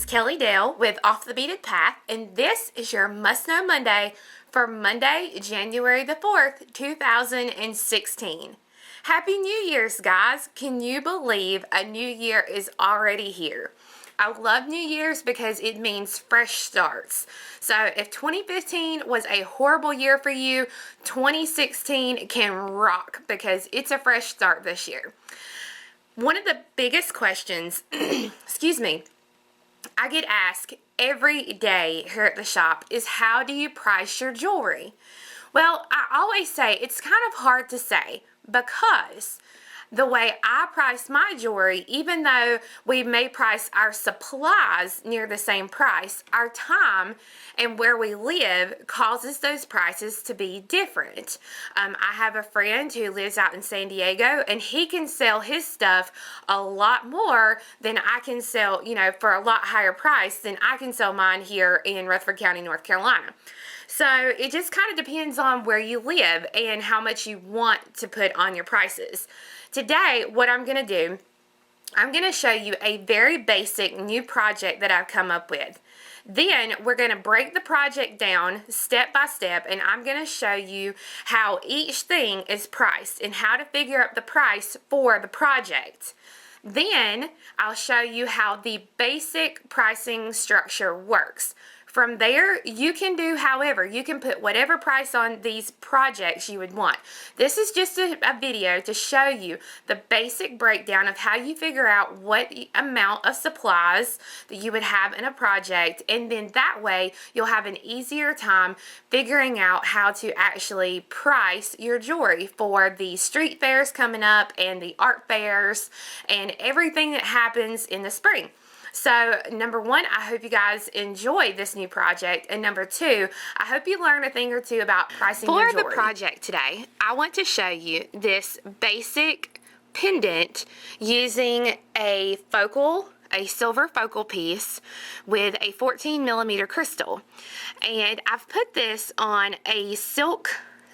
Kelly Dale with Off the Beaten Path, and this is your Must Know Monday for Monday, January the 4th, 2016. Happy New Year's, guys. Can you believe a new year is already here? I love New Year's because it means fresh starts. So if 2015 was a horrible year for you, 2016 can rock because it's a fresh start this year. One of the biggest questions, excuse me, I get asked every day here at the shop is, how do you price your jewelry? Well, I always say it's kind of hard to say because the way I price my jewelry, even though we may price our supplies near the same price, our time and where we live causes those prices to be different. I have a friend who lives out in San Diego, and he can sell his stuff a lot more than I can sell, for a lot higher price than I can sell mine here in Rutherford County, North Carolina. So it just kind of depends on where you live and how much you want to put on your prices. Today, what I'm going to do, I'm going to show you a very basic new project that I've come up with. Then we're going to break the project down step by step, and I'm going to show you how each thing is priced and how to figure out the price for the project. Then I'll show you how the basic pricing structure works. From there, you can do however. You can put whatever price on these projects you would want. This is just a video to show you the basic breakdown of how you figure out what amount of supplies that you would have in a project, and then that way you'll have an easier time figuring out how to actually price your jewelry for the street fairs coming up and the art fairs and everything that happens in the spring. So, number one, I hope you guys enjoy this new project. And number two, I hope you learn a thing or two about pricing your jewelry. For the project today, I want to show you this basic pendant using a silver focal piece with a 14 millimeter crystal. And I've put this on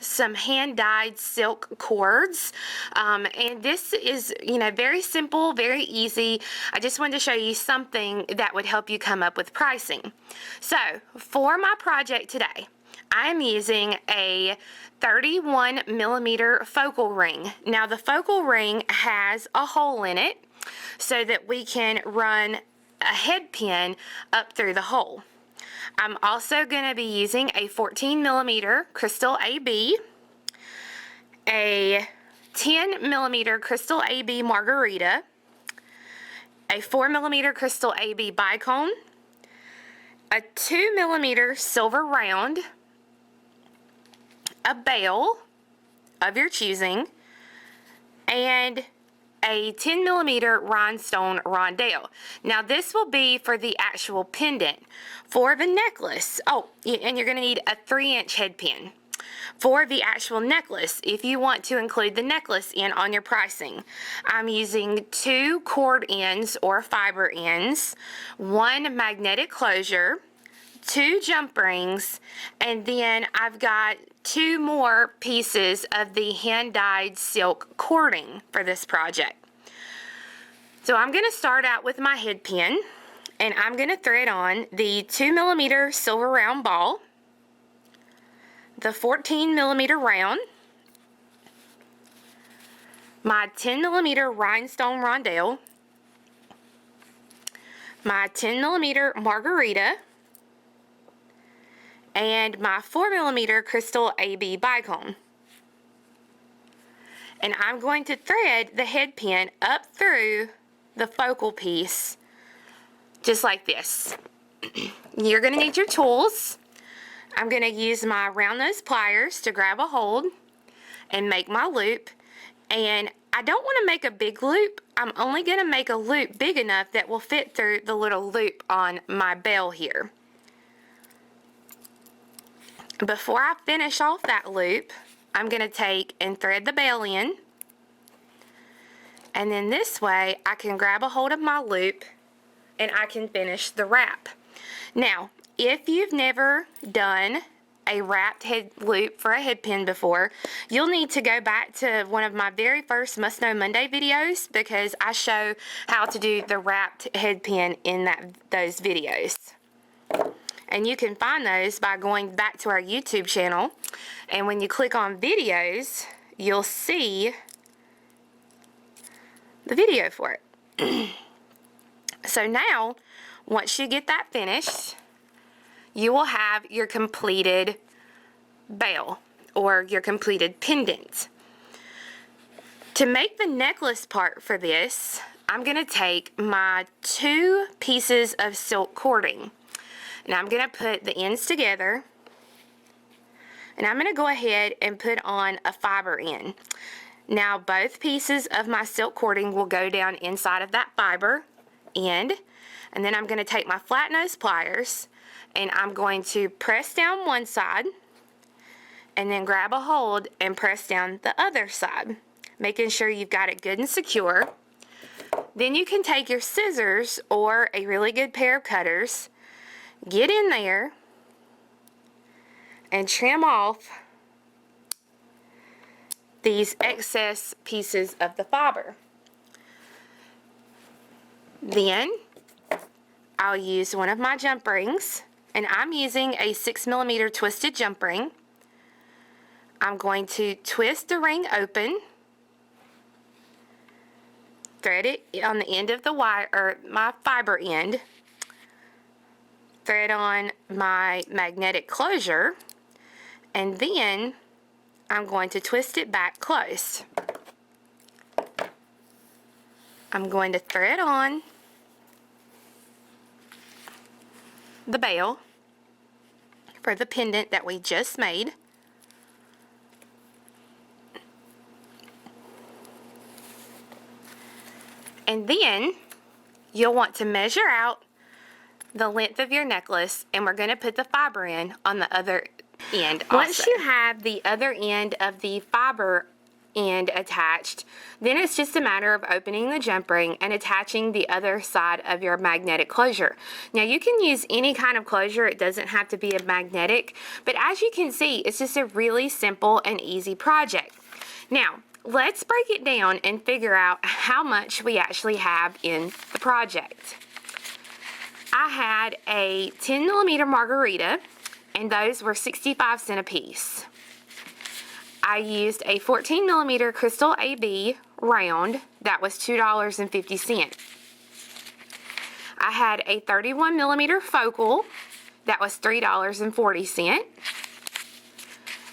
some hand-dyed silk cords, and this is very simple, very easy. I just wanted to show you something that would help you come up with pricing. So for my project today, I am using a 31 millimeter focal ring. Now the focal ring has a hole in it so that we can run a head pin up through the hole. I'm also going to be using a 14 millimeter Crystal AB, a 10 millimeter Crystal AB Margarita, a 4 millimeter Crystal AB Bicone, a 2 millimeter silver round, a bell of your choosing, and a 10 millimeter Rhinestone Roundel. Now this will be for the actual pendant. For the necklace, and you're going to need a 3-inch head pin. For the actual necklace, if you want to include the necklace in on your pricing, I'm using 2 cord ends or fiber ends, 1 magnetic closure, 2 jump rings, and then I've got 2 more pieces of the hand-dyed silk cording for this project. So I'm going to start out with my head pin, and I'm going to thread on the 2 millimeter silver round ball, the 14 millimeter round, my 10 millimeter Rhinestone Roundel, my 10 millimeter Margarita, and my 4 millimeter Crystal AB Bicone. And I'm going to thread the head pin up through the focal piece just like this. You're going to need your tools. I'm going to use my round nose pliers to grab a hold and make my loop. And I don't want to make a big loop. I'm only going to make a loop big enough that will fit through the little loop on my bell here. Before I finish off that loop, I'm going to take and thread the bell in. And then this way I can grab a hold of my loop and I can finish the wrap. Now, if you've never done a wrapped head loop for a head pin before, you'll need to go back to one of my very first Must Know Monday videos, because I show how to do the wrapped head pin in those videos. And you can find those by going back to our YouTube channel, and when you click on videos, you'll see the video for it. So now, once you get that finished, you will have your completed bail or your completed pendant. To make the necklace part for this, I'm going to take my 2 pieces of silk cording, and I'm going to put the ends together, and I'm going to go ahead and put on a fiber end. Now both pieces of my silk cording will go down inside of that fiber end, and then I'm going to take my flat nose pliers and I'm going to press down one side and then grab a hold and press down the other side, making sure you've got it good and secure. Then you can take your scissors or a really good pair of cutters, get in there and trim off these excess pieces of the fiber. Then I'll use one of my jump rings, and I'm using a 6mm twisted jump ring. I'm going to twist the ring open, thread it on the end of the wire, or my fiber end, thread on my magnetic closure, and then I'm going to twist it back close. I'm going to thread on the bail for the pendant that we just made. And then you'll want to measure out the length of your necklace, and we're going to put the fiber in on the other end also. Once you have the other end of the fiber end attached, then it's just a matter of opening the jump ring and attaching the other side of your magnetic closure. Now you can use any kind of closure, it doesn't have to be a magnetic, but as you can see, it's just a really simple and easy project. Now let's break it down and figure out how much we actually have in the project. I had a 10mm Margarita, and those were 65 cents a piece. I used a 14mm Crystal AB round, that was $2.50. I had a 31mm focal, that was $3.40.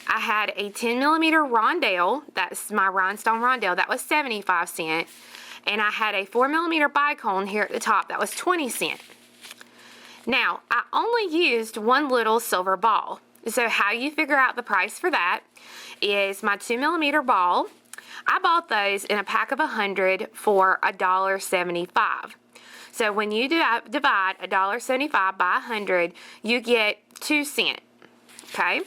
I had a 10mm Roundel, that's my Rhinestone Roundel, that was 75 cents. And I had a 4mm Bicone here at the top, that was 20 cents. Now, I only used one little silver ball. So how you figure out the price for that is my 2mm ball. I bought those in a pack of 100 for $1.75. So when you divide $1.75 by 100, you get 2 cents. Okay?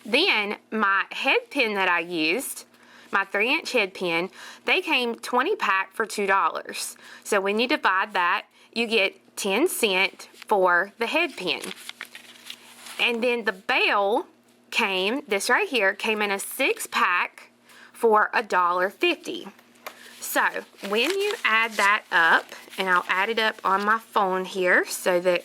Then my head pin that I used, my 3-inch head pin, they came 20 pack for $2. So when you divide that, you get 10 cents for the head pin. And then the bail came, this right here, came in a 6-pack for $1.50. So when you add that up, and I'll add it up on my phone here so that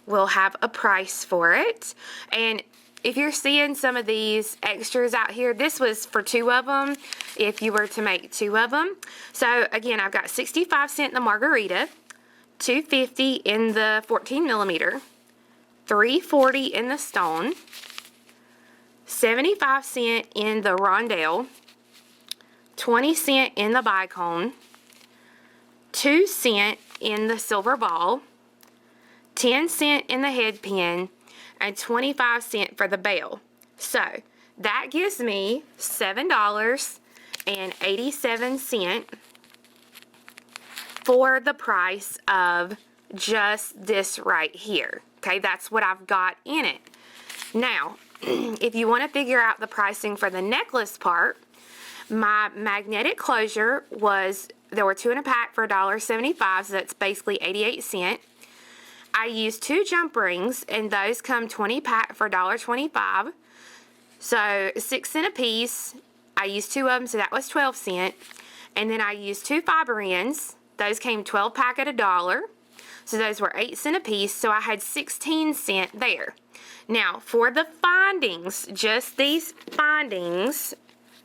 we'll have a price for it. And if you're seeing some of these extras out here, this was for 2 of them, if you were to make 2 of them. So again, I've got 65 cents in the Margarita, $2.50 in the 14mm, $3.40 in the stone, 75 cents in the Roundel, 20 cents in the Bicone, 2 cents in the silver ball, 10 cents in the head pin, and 25 cents for the bail. So that gives me $7.87 for the price of just this right here. Okay, that's what I've got in it. Now, if you want to figure out the pricing for the necklace part, my magnetic closure was, there were 2 in a pack for $1.75, so that's basically 88 cents. I used 2 jump rings, and those come 20 pack for $1.25. So 6 cents a piece. I used 2 of them, so that was 12 cents. And then I used 2 fiber ends. Those came 12 pack at $1. So those were 8 cents a piece. So I had 16 cents there. Now for the findings, just these findings,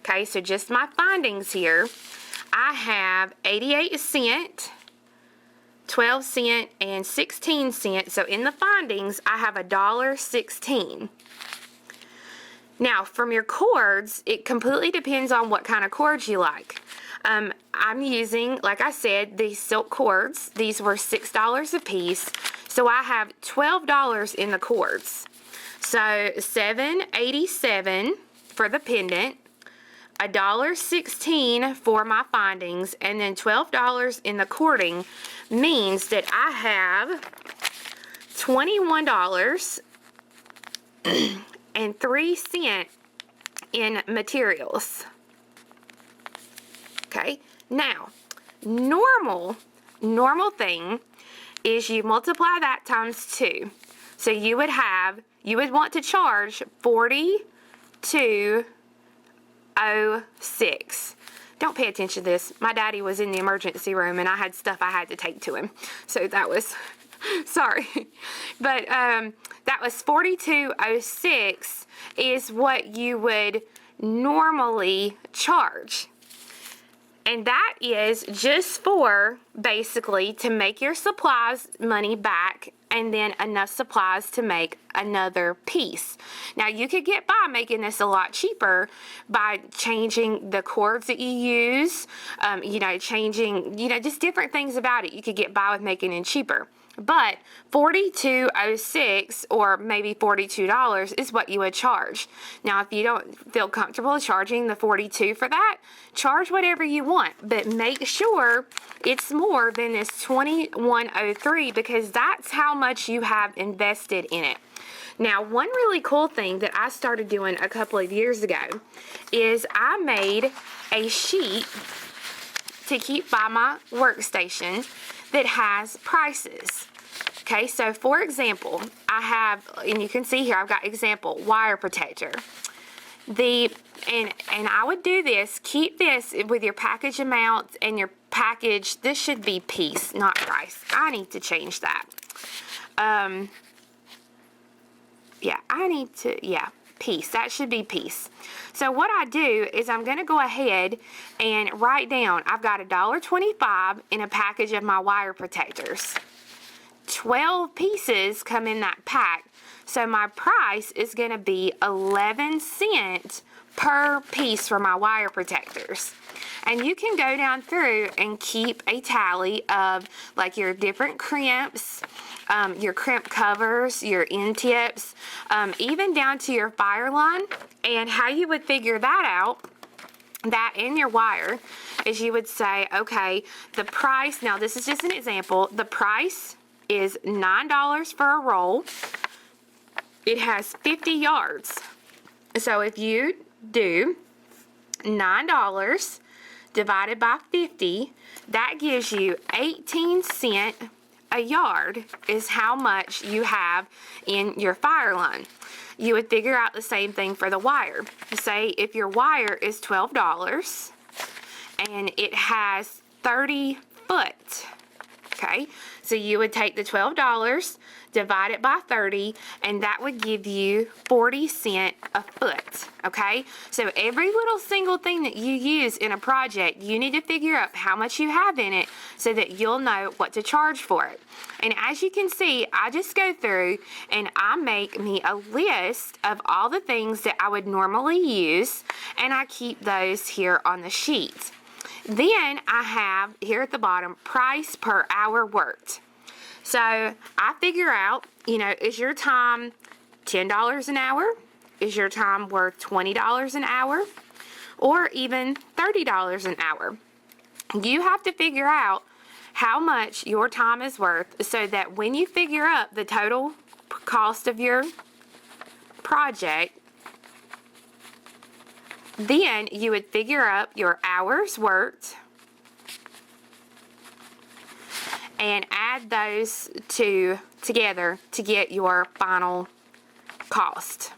okay, so just my findings here, I have 88 cents, 12 cents, and 16 cents. So in the findings, I have $1.16. Now, from your cords, it completely depends on what kind of cords you like. I'm using, like I said, these silk cords. These were $6 a piece. So I have $12 in the cords. So $7.87 for the pendant, $1.16 for my findings, and then $12 in the cording means that I have $21.03 in materials. Okay, now normal thing is you multiply that times 2. So you would want to charge $42.06. Don't pay attention to this. My daddy was in the emergency room and I had stuff I had to take to him. So that was, sorry. But that was $42.06 is what you would normally charge. And that is just for basically to make your supplies money back and then enough supplies to make another piece. Now you could get by making this a lot cheaper by changing the cords that you use, changing, just different things about it. You could get by with making it cheaper. But $42.06 or maybe $42 is what you would charge. Now, if you don't feel comfortable charging the $42 for that, charge whatever you want, but make sure it's more than this $21.03 because that's how much you have invested in it. Now, one really cool thing that I started doing a couple of years ago is I made a sheet to keep by my workstation that has prices. Okay, so for example, I have, and you can see here, I've got example, wire protector. And I would do this, keep this with your package amounts and your package, this should be piece, not price. I need to change that. Piece, that should be piece. So what I do is I'm going to go ahead and write down, I've got $1.25 in a package of my wire protectors. 12 pieces come in that pack. So my price is going to be 11 cents per piece for my wire protectors. And you can go down through and keep a tally of like your different crimps, your crimp covers, your end tips, even down to your fire line. And how you would figure that out, that in your wire, is you would say, okay, the price, now this is just an example, the price is $9 for a roll. It has 50 yards. So if you do $9 divided by 50, that gives you 18 cents a yard is how much you have in your fire line. You would figure out the same thing for the wire. Say if your wire is $12 and it has 30 foot, okay? So you would take the $12, divide it by 30, and that would give you 40 cents a foot, okay? So every little single thing that you use in a project, you need to figure out how much you have in it so that you'll know what to charge for it. And as you can see, I just go through and I make me a list of all the things that I would normally use, and I keep those here on the sheet. Then I have here at the bottom, price per hour worked. So I figure out, is your time $10 an hour? Is your time worth $20 an hour? Or even $30 an hour? You have to figure out how much your time is worth so that when you figure up the total cost of your project, then you would figure up your hours worked and add those to together to get your final cost.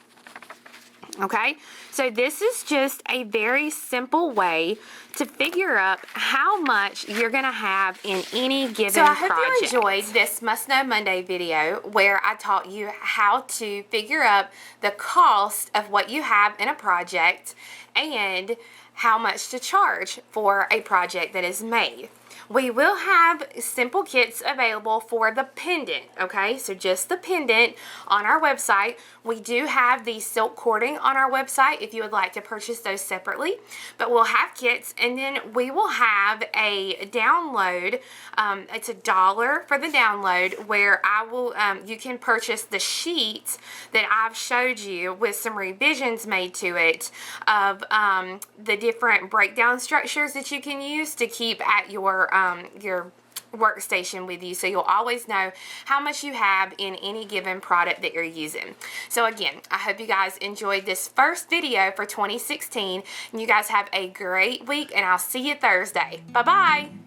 Okay, so this is just a very simple way to figure out how much you're going to have in any given project. So I hope you enjoyed this Must Know Monday video where I taught you how to figure up the cost of what you have in a project and how much to charge for a project that is made. We will have simple kits available for the pendant, okay? So just the pendant on our website. We do have the silk cording on our website if you would like to purchase those separately. But we'll have kits, and then we will have a download. It's $1 for the download where I will, you can purchase the sheet that I've showed you with some revisions made to it of the different breakdown structures that you can use to keep at your workstation with you, so you'll always know how much you have in any given product that you're using. So again, I hope you guys enjoyed this first video for 2016, and you guys have a great week, and I'll see you Thursday. Bye-bye.